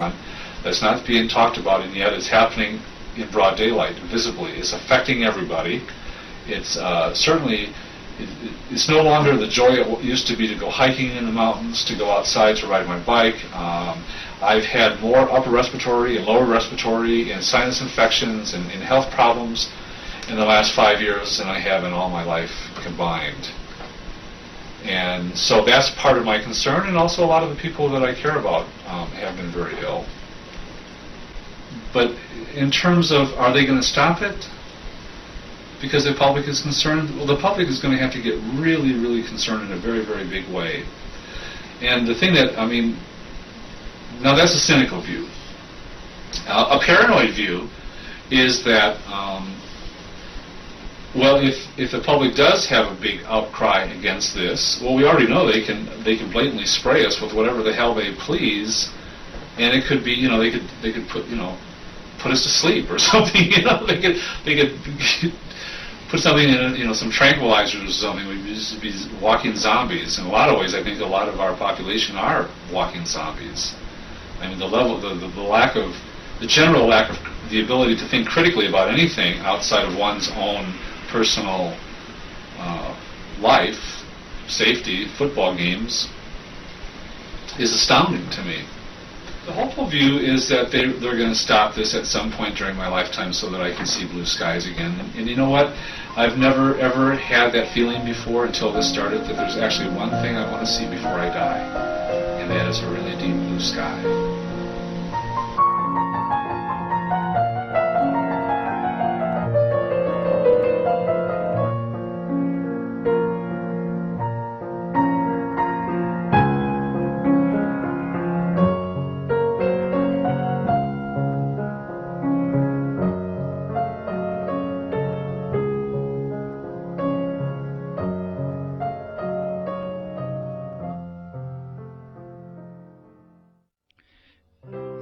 on that's not being talked about, and yet it's happening in broad daylight, visibly. It's affecting everybody. It's certainly, it's no longer the joy it used to be to go hiking in the mountains, to go outside to ride my bike. I've had more upper respiratory and lower respiratory and sinus infections and health problems in the last 5 years than I have in all my life combined. And so that's part of my concern, and also a lot of the people that I care about have been very ill. But in terms of, are they going to stop it because the public is concerned? Well, the public is going to have to get really, really concerned in a very, very big way. And the thing that, I mean, now that's a cynical view. A paranoid view is that, well, if the public does have a big outcry against this, well, we already know they can blatantly spray us with whatever the hell they please, and it could be, you know, they could put, you know, put us to sleep or something, you know, they could put something in, you know, some tranquilizers or something. We'd just be walking zombies. In a lot of ways, I think a lot of our population are walking zombies. I mean, the level, the lack of, the general lack of the ability to think critically about anything outside of one's own personal life, safety, football games, is astounding to me. The hopeful view is that they're going to stop this at some point during my lifetime so that I can see blue skies again. And you know what? I've never ever had that feeling before until this started, that there's actually one thing I want to see before I die, and that is a really deep blue sky.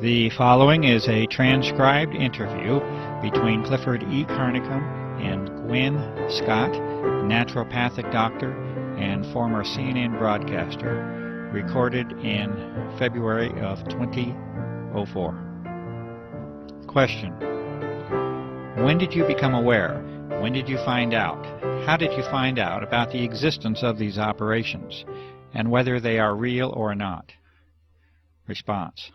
The following is a transcribed interview between Clifford E. Carnicom and Gwen Scott, a naturopathic doctor and former CNN broadcaster, recorded in February of 2004. Question: when did you become aware? When did you find out? How did you find out about the existence of these operations, and whether they are real or not? Response: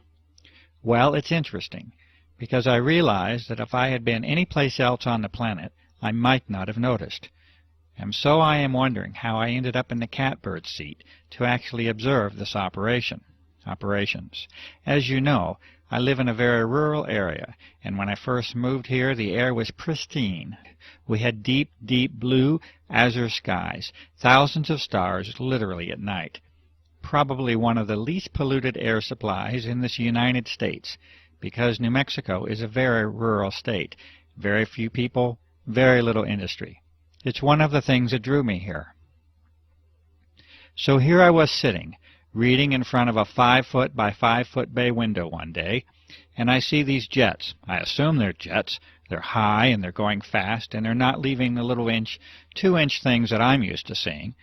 well, it's interesting, because I realized that if I had been any place else on the planet, I might not have noticed. And so I am wondering how I ended up in the catbird seat to actually observe this operations. As you know, I live in a very rural area, and when I first moved here, the air was pristine. We had deep, deep blue, azure skies, thousands of stars literally at night. Probably one of the least polluted air supplies in this United States, because New Mexico is a very rural state. Very few people, very little industry. It's one of the things that drew me here. So here I was sitting, reading in front of a 5-foot by 5-foot bay window one day, and I see these jets. I assume they're jets. They're high and they're going fast, and they're not leaving the little 2-inch things that I'm used to seeing.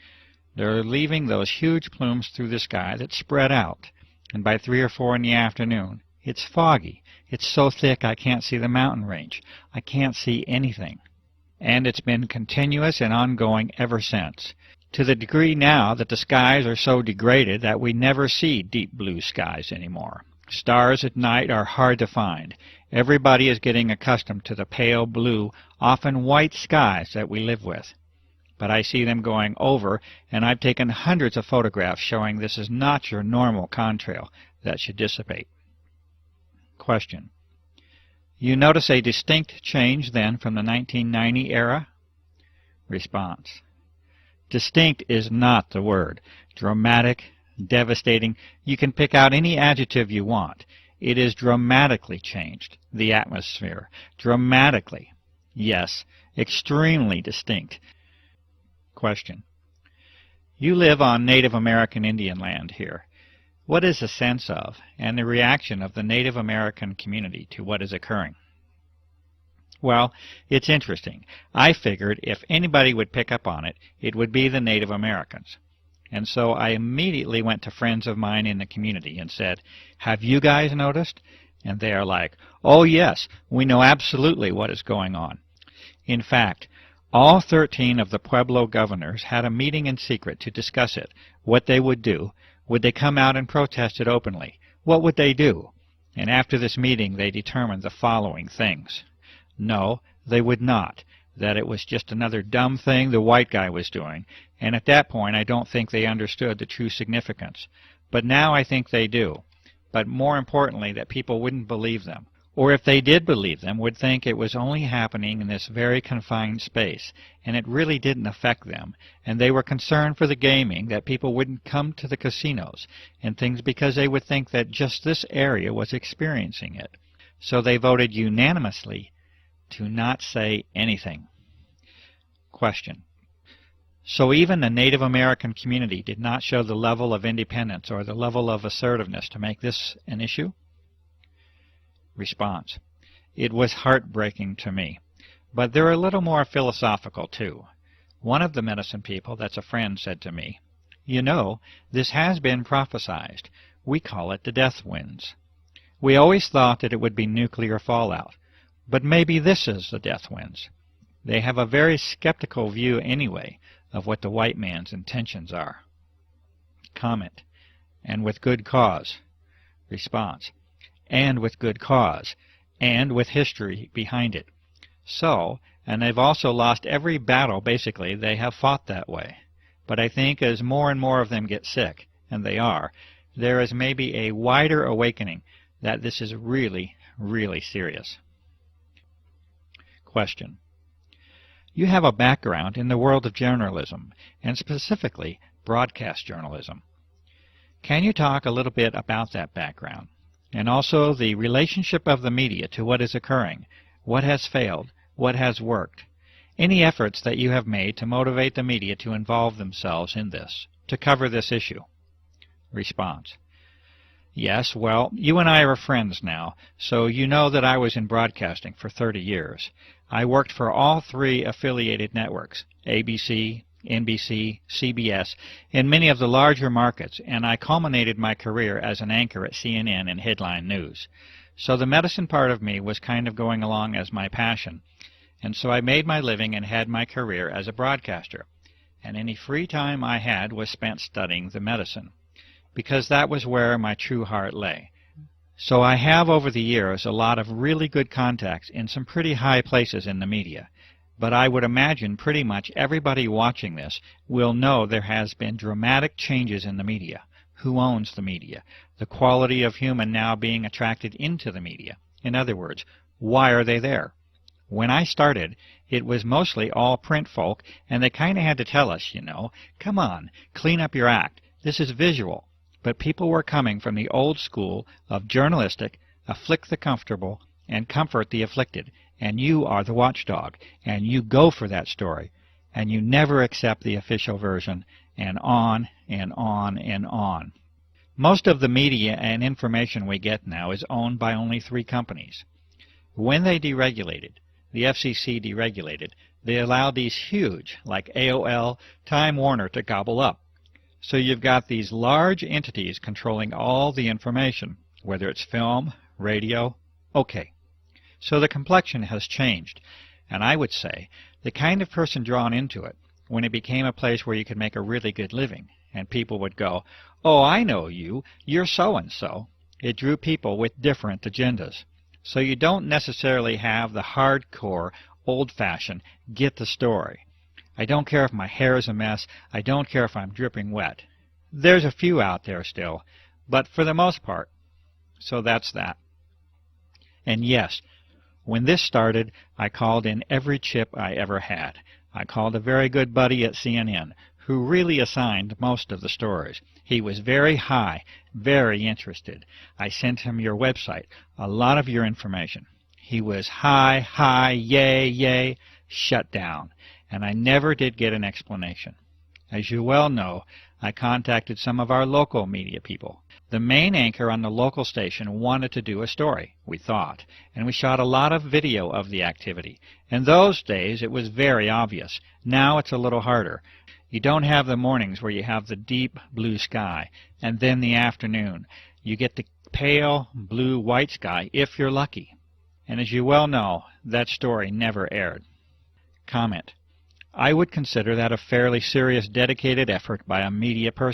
They're leaving those huge plumes through the sky that spread out, and by 3 or 4 in the afternoon, it's foggy. It's so thick I can't see the mountain range. I can't see anything. And it's been continuous and ongoing ever since, to the degree now that the skies are so degraded that we never see deep blue skies anymore. Stars at night are hard to find. Everybody is getting accustomed to the pale blue, often white skies that we live with. But I see them going over, and I've taken hundreds of photographs showing this is not your normal contrail that should dissipate. Question: you notice a distinct change then from the 1990 era? Response: distinct is not the word. Dramatic, devastating, you can pick out any adjective you want. It is dramatically changed, the atmosphere. Dramatically. Yes, extremely distinct. Question: you live on Native American Indian land here. What is the sense of and the reaction of the Native American community to what is occurring? Well, it's interesting. I figured if anybody would pick up on it, it would be the Native Americans. And so I immediately went to friends of mine in the community and said, "Have you guys noticed?" And they are like, "Oh yes, we know absolutely what is going on." In fact, all 13 of the Pueblo governors had a meeting in secret to discuss it, what they would do. Would they come out and protest it openly? What would they do? And after this meeting they determined the following things. No, they would not. That it was just another dumb thing the white guy was doing, and at that point I don't think they understood the true significance. But now I think they do. But more importantly, that people wouldn't believe them. Or if they did believe them, would think it was only happening in this very confined space, and it really didn't affect them, and they were concerned for the gaming, that people wouldn't come to the casinos and things because they would think that just this area was experiencing it. So they voted unanimously to not say anything. Question. So even the Native American community did not show the level of independence or the level of assertiveness to make this an issue? Response. It was heartbreaking to me. But they're a little more philosophical, too. One of the medicine people that's a friend said to me, "You know, this has been prophesized. We call it the death winds. We always thought that it would be nuclear fallout. But maybe this is the death winds." They have a very skeptical view anyway of what the white man's intentions are. Comment. And with good cause. Response. And with good cause, and with history behind it. So, and they've also lost every battle, basically, they have fought that way. But I think as more and more of them get sick, and they are, there is maybe a wider awakening that this is really, really serious. Question. You have a background in the world of journalism, and specifically broadcast journalism. Can you talk a little bit about that background? And also the relationship of the media to what is occurring, what has failed, what has worked. Any efforts that you have made to motivate the media to involve themselves in this, to cover this issue? Response. Yes, well, you and I are friends now, so you know that I was in broadcasting for 30 years. I worked for all 3 affiliated networks, ABC, NBC, CBS, in many of the larger markets, and I culminated my career as an anchor at CNN and Headline News. So the medicine part of me was kind of going along as my passion, and so I made my living and had my career as a broadcaster, and any free time I had was spent studying the medicine, because that was where my true heart lay. So I have over the years a lot of really good contacts in some pretty high places in the media. But I would imagine pretty much everybody watching this will know there has been dramatic changes in the media. Who owns the media? The quality of human now being attracted into the media. In other words, why are they there? When I started, it was mostly all print folk, and they kind of had to tell us, you know, come on, clean up your act. This is visual. But people were coming from the old school of journalistic, afflict the comfortable, and comfort the afflicted. And you are the watchdog, and you go for that story, and you never accept the official version, and on and on and on. Most of the media and information we get now is owned by only 3 companies. When they deregulated, the FCC deregulated, they allowed these huge, like AOL, Time Warner, to gobble up. So you've got these large entities controlling all the information, whether it's film, radio, okay. So the complexion has changed, and I would say the kind of person drawn into it, when it became a place where you could make a really good living, and people would go, "Oh, I know you, you're so-and-so," it drew people with different agendas. So you don't necessarily have the hardcore, old-fashioned, get the story. I don't care if my hair is a mess, I don't care if I'm dripping wet. There's a few out there still, but for the most part. So that's that. And yes, when this started, I called in every chip I ever had. I called a very good buddy at CNN, who really assigned most of the stories. He was very high, very interested. I sent him your website, a lot of your information. He was high, yay, yay, shut down. And I never did get an explanation. As you well know, I contacted some of our local media people. The main anchor on the local station wanted to do a story, we thought, and we shot a lot of video of the activity. In those days, it was very obvious. Now it's a little harder. You don't have the mornings where you have the deep blue sky, and then the afternoon. You get the pale blue-white sky if you're lucky. And as you well know, that story never aired. Comment: I would consider that a fairly serious dedicated effort by a media person.